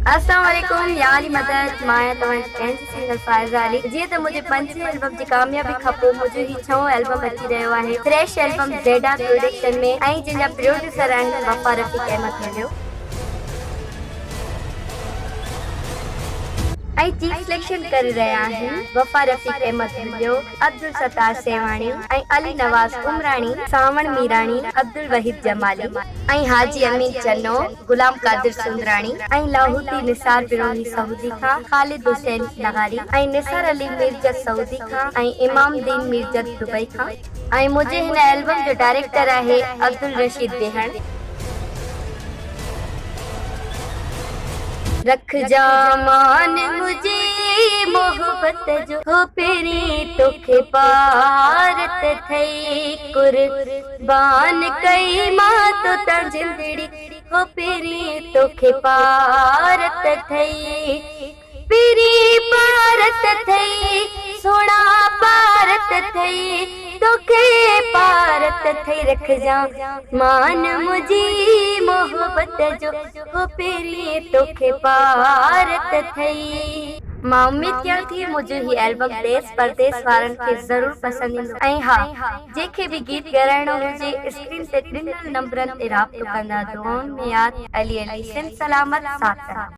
अस्सलाम वालेकुम यारी मदद माया तव्हांजी पंहिंजी सिंगल फाइज़ा अली। जीअं त मुंहिंजे 5 एल्बम जी कामयाबी खां पोइ मुंहिंजो ही 6 एल्बम अची रहियो आहे फ्रेश एल्बम ज़ेडा प्रोडक्शन में ऐं जंहिंजा प्रोड्यूसर आहिनि वफ़ा रफ़ीक अहमद मिलियो ऐं चीफ सिलेक्शन करे रहिया आहिनि वफ़ा रफ़ीक अहमद मिलियो, अब्दुल सत्तार सेवाणी ऐं अली नवाज़ उमराणी, सावण मीराणी, अब्दुल वहीद जमाली ऐं हाजी अमीन चन्नो, गुलाम कादिर सुंदराणी ऐं लाहौती निसार बिरोही सऊदी खां, ख़ालिद हुसैन लगारी ऐं निसार अली मिर्जत सऊदी खां ऐं इमाम दीन मिर्जत दुबई खां ऐं मुंहिंजे हिन एल्बम जो डायरेक्टर आहे अब्दुल रशीद बेहण। रख जामान मुझे मोहब्बत जो हो पेरी तोखे पारत थई कुर्बान कई मां तो त जिंदड़ी हो पेरी तोखे पारत थई पेरी पारत थई सोना पारत थई तोखे पारत थई रख जा मान मुझी मोहब्बत जो हो पेरी तोखे पारत थई। मां उम्मीद कयां थी मुंहिंजो ही एल्बम देश परदेश वारनि खे ज़रूर पसंदि ईंदो ऐं हा जंहिंखे बि गीत ॻाइणो हुजे स्क्रीन ते ॾिनल नंबरनि ते राब्तो कंदा। दुआउनि में यादि अली अली सिंध सलामत साथ।